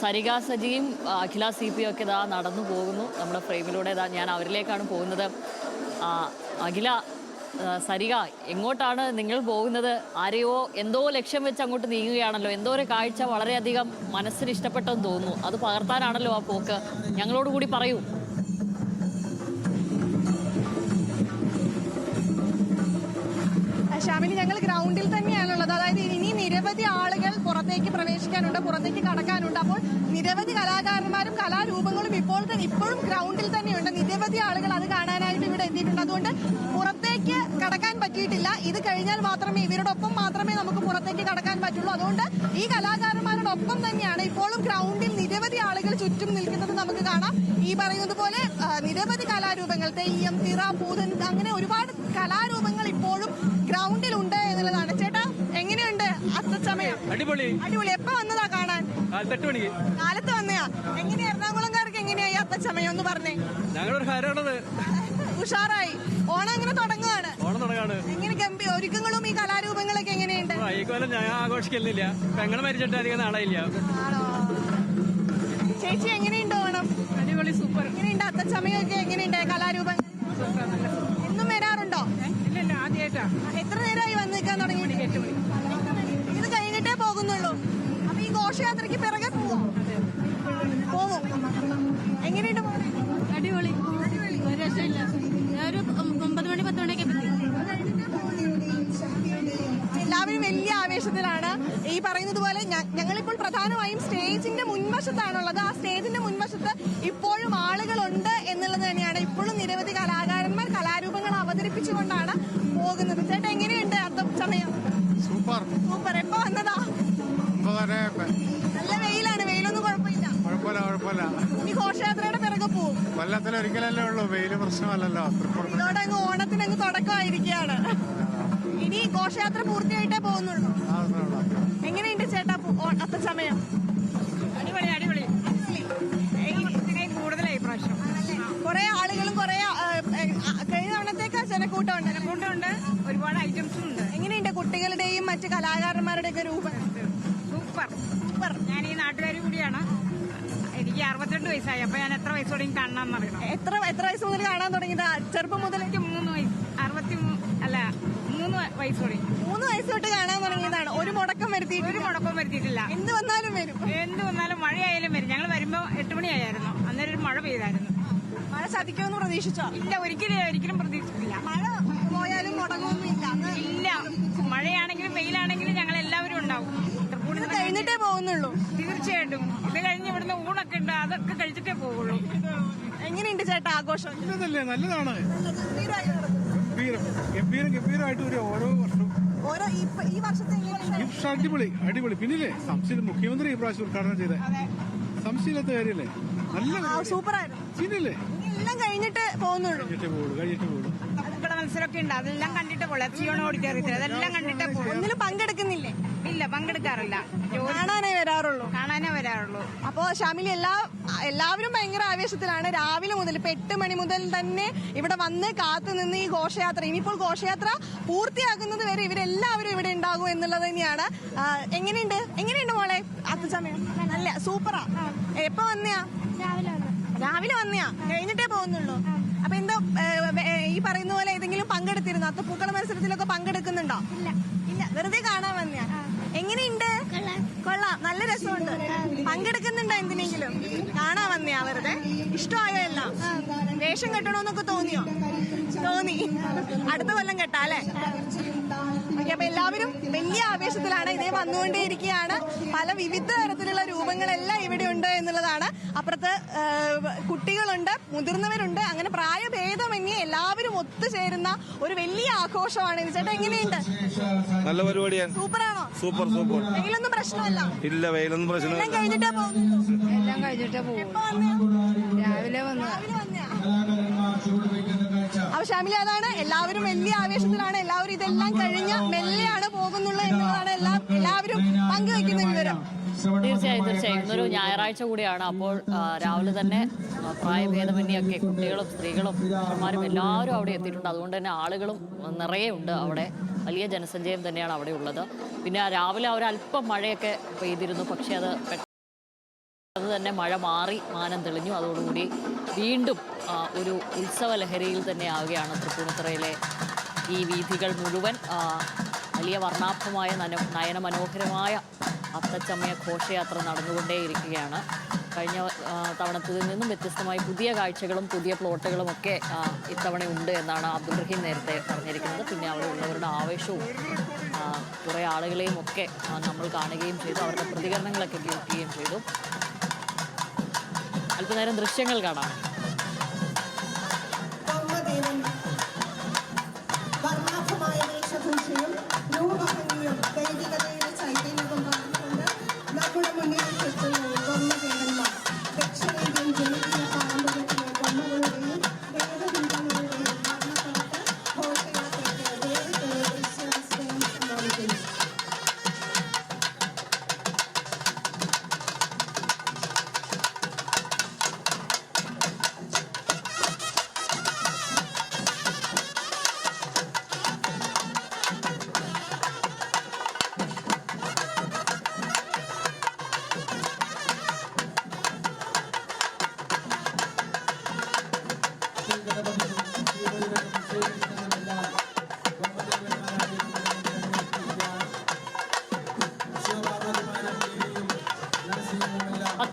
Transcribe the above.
സരിക സജിയും അഖില CP ഒക്കെ ഇതാ നടന്നു പോകുന്നു നമ്മുടെ ഫ്രെയിമിലൂടെ. ഇതാ ഞാൻ അവരിലേക്കാണ് പോകുന്നത്. അഖില, സരിക, എങ്ങോട്ടാണ് നിങ്ങൾ പോകുന്നത്? ആരെയോ എന്തോ ലക്ഷ്യം വെച്ച് അങ്ങോട്ട് നീങ്ങുകയാണല്ലോ. എന്തോ ഒരു കാഴ്ച വളരെയധികം മനസ്സിന് ഇഷ്ടപ്പെട്ടെന്ന് തോന്നുന്നു. അത് പകർത്താനാണല്ലോ ആ പോക്ക്. ഞങ്ങളോട് കൂടി പറയൂ. ഷാമിനി, ഞങ്ങൾ ഗ്രൗണ്ടിൽ തന്നെയാണുള്ളത്. അതായത് ഇനി നിരവധി ആളുകൾ പുറത്തേക്ക് പ്രവേശിക്കാനുണ്ട്, പുറത്തേക്ക് കടക്കാനുണ്ട്. അപ്പോൾ നിരവധി കലാകാരന്മാരും കലാരൂപങ്ങളും ഇപ്പോഴും ഗ്രൗണ്ടിൽ തന്നെയുണ്ട്. നിരവധി ആളുകൾ അത് കാണാനായിട്ട് ഇവിടെ എത്തിയിട്ടുണ്ട്. അതുകൊണ്ട് പുറത്തേക്ക് കടക്കാൻ പറ്റിയിട്ടില്ല. ഇത് കഴിഞ്ഞാൽ മാത്രമേ, ഇവരോടൊപ്പം മാത്രമേ നമുക്ക് പുറത്തേക്ക് കടക്കാൻ പറ്റുള്ളൂ. അതുകൊണ്ട് ഈ കലാകാരന്മാരോടൊപ്പം തന്നെയാണ് ഇപ്പോഴും ഗ്രൗണ്ടിൽ നിരവധി ആളുകൾ ചുറ്റും നിൽക്കുന്നത് നമുക്ക് കാണാം. ഈ പറയുന്നത് പോലെ നിരവധി കലാരൂപങ്ങൾ, തെയ്യം, തിറ, പൂതൻ, അങ്ങനെ ഒരുപാട് കലാരൂപങ്ങൾ ഇപ്പോഴും ഗ്രൗണ്ടിലുണ്ട് എന്നുള്ളതാണ്. ചേട്ടാ, എങ്ങനെയുണ്ട് അത്തച്ചമയം? അടിപൊളി. എപ്പോ വന്നതാ കാണാൻ? കാലത്ത് വന്നയാ. എങ്ങനെയാ എറണാകുളംകാർക്ക് എങ്ങനെയായി അത്തച്ചമയം ഒന്ന് പറഞ്ഞേ. ഞങ്ങളൊരു ഹരമുള്ളത് ഉഷാറായി. ഓണം എങ്ങനെ തുടങ്ങുകയാണ്? എങ്ങനെ ഒരുക്കങ്ങളും ഈ കലാരൂപങ്ങളൊക്കെ എങ്ങനെയുണ്ട്? ഞാൻ ആഘോഷിക്കുന്നില്ല, പെങ്ങളെ മരിച്ചിട്ട് അധികം നാളായില്ല. ആണോ? ചേച്ചി, എങ്ങനെയുണ്ട് ഓണം? അടിപൊളി, സൂപ്പർ. എങ്ങനെയുണ്ട് അത്തച്ചമയമൊക്കെ? എങ്ങനെയുണ്ട് കലാരൂപങ്ങൾ? എന്നും വരാറുണ്ടോ? ഇല്ല, ആദ്യമായിട്ടാ. എത്ര നേരമായി വന്ന് നിൽക്കാൻ തുടങ്ങി? 8 മണി. ഇത് കഴിഞ്ഞിട്ടേ പോകുന്നുള്ളൂ. അപ്പൊ ഈ ഘോഷയാത്രയ്ക്ക് പിറകെ പോകും. എങ്ങനെയുണ്ട്? അടിപൊളി, ഒരു രക്ഷയില്ല. ഞാനൊരു 9 മണി 10 മണിയൊക്കെ എത്തി. എല്ലാവരും വലിയ ആവേശത്തിലാണ്. ഈ പറയുന്നത് പോലെ ഞങ്ങളിപ്പോൾ പ്രധാനമായും സ്റ്റേജിന്റെ മുൻവശത്താണുള്ളത്. ആ സ്റ്റേജിന്റെ മുൻവശത്ത് ഇപ്പോഴും ആളുകളുണ്ട് എന്നുള്ളത് തന്നെയാണ്. ഇപ്പോഴും നിരവധി കലാകാരന്മാർ കലാരൂപങ്ങൾ അവതരിപ്പിച്ചുകൊണ്ടാണ് പോകുന്നത്. ചേട്ടാ, എങ്ങനെയുണ്ട് അത്തച്ചമയം? സൂപ്പർ. എപ്പോ വന്നതാ? നല്ല വെയിലാണ്. വെയിലൊന്നും കുഴപ്പമില്ല. ഈ ഘോഷയാത്രയുടെ പിറകെ പോവും. കൊല്ലത്തിൽ ഒരിക്കലല്ലേ ഉള്ളൂ, വെയില് പ്രശ്നമല്ലല്ലോ. ഇതോടെ അങ്ങ് ഓണത്തിനങ്ങ് തുടക്കമായിരിക്കുകയാണ്. ഇനി ഘോഷയാത്ര പൂർത്തിയായിട്ടേ പോകുന്നുള്ളൂ. എങ്ങനെയുണ്ട് ചേട്ടാ അത്തച്ചമയം? അടിപൊളി. കൂടുതലായി പ്രാവശ്യം. കുറെ ആളുകളും കുറെ കഴിഞ്ഞ തവണത്തേക്ക് ജനക്കൂട്ടമുണ്ട്. ഒരുപാട് ഐറ്റംസും ഉണ്ട്. എങ്ങനെയുണ്ട് കുട്ടികളുടെയും മറ്റ് കലാകാരന്മാരുടെ ഒക്കെ രൂപം? സൂപ്പർ. ഞാൻ ഈ നാട്ടുകാർ കൂടിയാണ്. എനിക്ക് 62 വയസ്സായി. അപ്പൊ ഞാൻ എത്ര വയസ്സ് തുടങ്ങി കാണാന്ന് അറിയണം. എത്ര വയസ്സ് മുതൽ കാണാൻ തുടങ്ങിയതാ? ചെറുപ്പം മുതൽ? 3 വയസ്സ്. 3 വയസ്സ് തുടങ്ങി. 3 വയസ്സ് തൊട്ട് കാണാൻ തുടങ്ങിയതാണ്. ഒരു മുടക്കം വരുത്തിയിട്ടില്ല. എന്ത് വന്നാലും വരും. മഴയായാലും വരും. ഞങ്ങൾ വരുമ്പോ 8 മണിയായിരുന്നു. അന്നേരം ഒരു മഴ പെയ്തായിരുന്നു. മഴ ചതിക്കുമെന്ന് പ്രതീക്ഷിച്ചോ? ഇല്ല, ഒരിക്കലും പ്രതീക്ഷിച്ചില്ല. മഴ പോയാലും മുടങ്ങുമൊന്നും ഇല്ല. മഴയാണെങ്കിലും വെയിലാണെങ്കിലും ഞങ്ങൾ എല്ലാവരും ഉണ്ടാവും. ഇത് കഴിഞ്ഞിട്ടേ പോകുന്നുള്ളൂ. തീർച്ചയായിട്ടും. ഇത് കഴിഞ്ഞ് ഇവിടുന്ന് ഊണൊക്കെ ഉണ്ട്, അതൊക്കെ കഴിച്ചിട്ടേ പോകുള്ളൂ. എങ്ങനെയുണ്ട് ചേട്ടാ ആഘോഷം? നല്ലതാണ്. ഗംഭീരമായിട്ട് വരും ഓരോ വർഷവും. ഈ വർഷത്തെ അടിപൊളി. പിന്നില്ലേ സംശയം മുഖ്യമന്ത്രി ഈ പ്രാവശ്യം ഉദ്ഘാടനം ചെയ്തേ, സംശയമില്ലാത്ത കാര്യല്ലേ? നല്ല സൂപ്പറായിരുന്നു. പിന്നില്ലേ എല്ലാം കഴിഞ്ഞിട്ട് പോകുന്നുള്ളൂ. കഴിഞ്ഞിട്ട് പോകുള്ളൂ. ഇവിടെ മത്സരമൊക്കെ ഉണ്ട്, അതെല്ലാം കണ്ടിട്ടേ പോകുള്ളൂ. സിയോൺ ഓഡിറ്റോറിയത്തിൽ അതെല്ലാം കണ്ടിട്ടേ പോകും. ഒന്നിലും പങ്കെടുക്കുന്നില്ലേ? ഇല്ല, പങ്കെടുക്കാറില്ല. കാണാനേ വരാറുള്ളൂ. അപ്പോ ഷാമിലി, എല്ലാവരും ഭയങ്കര ആവേശത്തിലാണ്. രാവിലെ മുതൽ 8 മണി മുതൽ തന്നെ ഇവിടെ വന്ന് കാത്തു നിന്ന് ഈ ഘോഷയാത്ര, ഇനിയിപ്പോൾ ഘോഷയാത്ര പൂർത്തിയാക്കുന്നത് വരെ ഇവരെല്ലാവരും ഇവിടെ ഉണ്ടാകും എന്നുള്ളത് തന്നെയാണ്. എങ്ങനെയുണ്ട് മോളെ അത്തച്ചമയം? നല്ല സൂപ്പറാ. എപ്പോ വന്നയാ? രാവിലെ വന്നയാ. കഴിഞ്ഞിട്ടേ പോകുന്നുള്ളൂ. അപ്പൊ എന്തോ ഈ പറയുന്ന പോലെ ഏതെങ്കിലും പങ്കെടുത്തിരുന്നോ? അത്തപ്പൂക്കള മത്സരത്തിലൊക്കെ പങ്കെടുക്കുന്നുണ്ടോ? ഇല്ല, വെറുതെ കാണാൻ വന്നയാ. എങ്ങനെയുണ്ട്? കൊള്ളാം, നല്ല രസമുണ്ട്. പങ്കെടുക്കുന്നുണ്ടോ എന്തിനെങ്കിലും? കാണാൻ വന്നയാ വെറുതെ? ഇഷ്ടമായോ എല്ലാം? വേഷം കെട്ടണോന്നൊക്കെ തോന്നി. അടുത്ത കൊല്ലം കെട്ടാ അല്ലേ? അപ്പൊ എല്ലാവരും വലിയ ആവേശത്തിലാണ്. ഇതേ വന്നുകൊണ്ടേയിരിക്കുകയാണ്. പല വിവിധ തരത്തിലുള്ള രൂപങ്ങളെല്ലാം ഇവിടെ ഉണ്ട് എന്നുള്ളതാണ്. അപ്പുറത്ത് കുട്ടികളുണ്ട്, മുതിർന്നവരുണ്ട്, അങ്ങനെ പ്രായഭേദമന്യേ എല്ലാവരും ഒത്തുചേരുന്ന ഒരു വലിയ ആഘോഷമാണ് ഇത്. ചേട്ടാ, എങ്ങനെയുണ്ട്? നല്ല പരിപാടിയാണ്. സൂപ്പറാണോ? സൂപ്പർ. വെയിലൊന്നും പ്രശ്നമല്ല? ഇല്ല, വെയിലൊന്നും പ്രശ്നമില്ല. എല്ലാം കഴിഞ്ഞിട്ടേ പോകും. രാവിലെ അപ്പൊ ഷാമിലി, അതാണ് എല്ലാവരും വലിയ ആവേശത്തിലാണ്. എല്ലാവരും ഇതെല്ലാം കഴിഞ്ഞ് മെല്ലെയാണ് പോകുന്നുള്ളത് എന്നുള്ളതാണ് എല്ലാവരും പങ്കുവയ്ക്കുന്ന വിവരം. തീർച്ചയായും. ഇന്നൊരു ഞായറാഴ്ച കൂടിയാണ്. അപ്പോൾ രാവിലെ തന്നെ പ്രായഭേദമന്യൊക്കെ കുട്ടികളും സ്ത്രീകളും പുരുഷന്മാരും എല്ലാവരും അവിടെ എത്തിയിട്ടുണ്ട്. അതുകൊണ്ട് തന്നെ ആളുകളും നിറയെ ഉണ്ട് അവിടെ. വലിയ ജനസഞ്ചയം തന്നെയാണ് അവിടെ ഉള്ളത്. പിന്നെ രാവിലെ ഒരല്പം മഴയൊക്കെ പെയ്തിരുന്നു, പക്ഷേ അത് അത് തന്നെ മഴ മാറി മാനം തെളിഞ്ഞു. അതോടുകൂടി വീണ്ടും ഒരു ഉത്സവ ലഹരിയിൽ തന്നെ ആവുകയാണ് തൃപ്പൂണിത്തുറയിലെ ഈ വീഥികൾ മുഴുവൻ. വലിയ വർണ്ണാഭമായ നയനമനോഹരമായ അത്തച്ചമയ ഘോഷയാത്ര നടന്നുകൊണ്ടേയിരിക്കുകയാണ്. കഴിഞ്ഞ തവണത്തതിൽ നിന്നും വ്യത്യസ്തമായി പുതിയ കാഴ്ചകളും പുതിയ പ്ലോട്ടുകളും ഒക്കെ ഇത്തവണ ഉണ്ട് എന്നാണ് അബ്ദുൾ റഹീം നേരത്തെ പറഞ്ഞിരിക്കുന്നത്. പിന്നെ അവിടെ ഉള്ളവരുടെ ആവേശവും കുറേ ആളുകളെയും ഒക്കെ നമ്മൾ കാണുകയും ചെയ്തു. അവരുടെ പ്രതികരണങ്ങളൊക്കെ കേൾക്കുകയും ചെയ്തു. അല്പനേരം ദൃശ്യങ്ങൾ കാണാം. വർണ്ണാഭമായ വേഷഭൂഷയും രൂപ